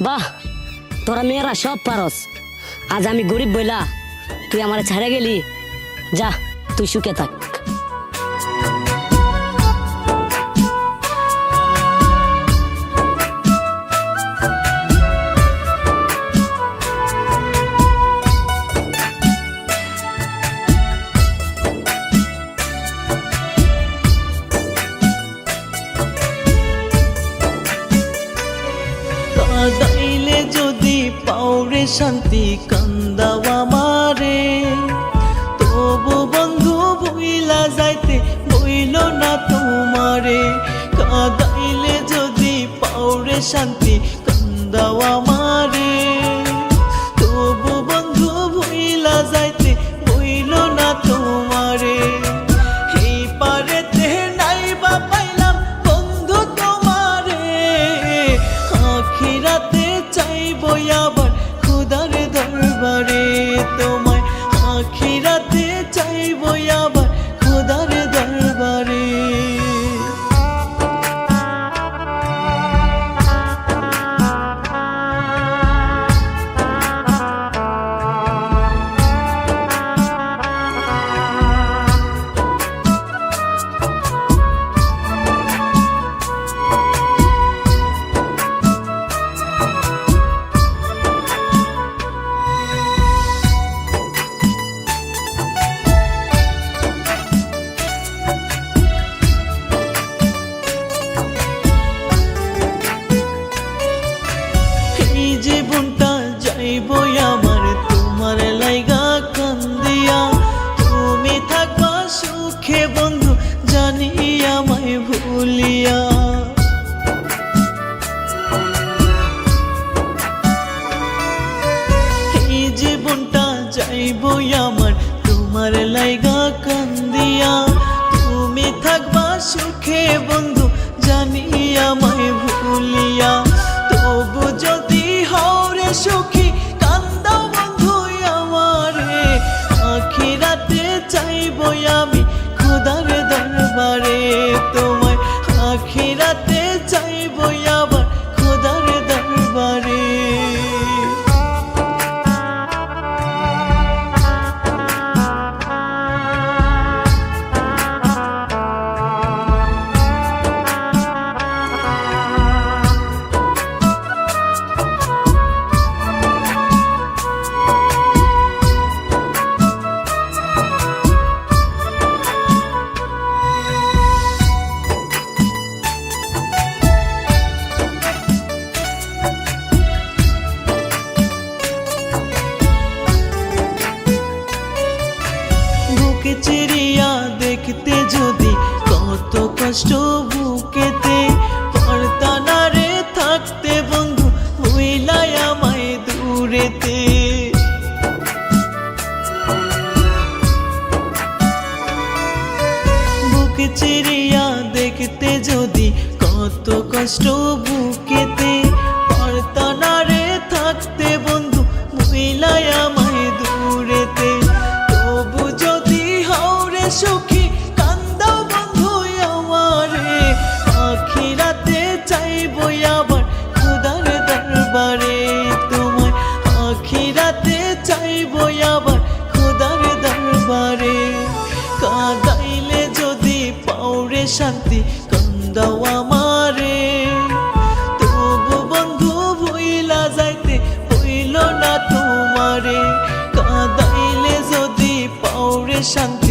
বাহ, তোরা মেয়েরা সব পারস। আজ আমি গরিব বইলা তুই আমার ছাড়ে গেলি। যা, তুই সুখে থাক। কাঁদাইলে যদি পাওরে শান্তি কান্দাও আমারে, তবু বন্ধু ভুইলা যাইতে বইল না তোমারে। কাঁদাইলে যদি পাওরে শান্তি কান্দাও আমারে, তবু বন্ধু ভুইলা যাইতে বইল না তোমারে। এই পারেতে নাই বা পাইলাম বন্ধু তোমারে, আখিরাতে চাইবো আবার খুদার দরবারে তোমায়। আখিরাতে চাইবো আবার খুদার দরবারে। এই জীবনটা যাইবো আমার তোমার লাইগা কান্দিয়া, তুমি থাকবা সুখে বন্ধু জানি আমায় ভুলিয়া। এই জীবনটা যাইবো আমার তোমার লাইগা কান্দিয়া, তুমি থাকবা সুখে বন্ধু জানি আমায় ভুলিয়া। তবু যদি হওরে সুখী কান্দাও বন্ধু আমারে, আখিরাতে চাইবো আমি খুদার দরবারে তোমায়। আখিরাতে চাইবো আবার খুদার দরবারে। বুকে চিরিয়া দেখতে যদি কত কষ্ট বুকেতে, পারতা না রে থাকতে বন্ধু হইলাই আমায় দূরেতে। বুকে চিরিয়া দেখতে যদি কত কষ্ট বুকেতে, পারতা না রে থাকতে বন্ধু হইলাই আমায় দূরেতে। তবু যদি হওরে সুখী কান্দাও বন্ধু আমারে, আখিরাতে চাইবো আবার খুদার দরবারে তোমায়। আখিরাতে চাইবো আবার খুদার দরবারে। কাঁদাইলে যদি পাওরে শান্তি কান্দাও আমারে, তবু বন্ধু ভুইলা যাইতে হইল না তোমারে। কাঁদাইলে যদি পাওরে শান্তি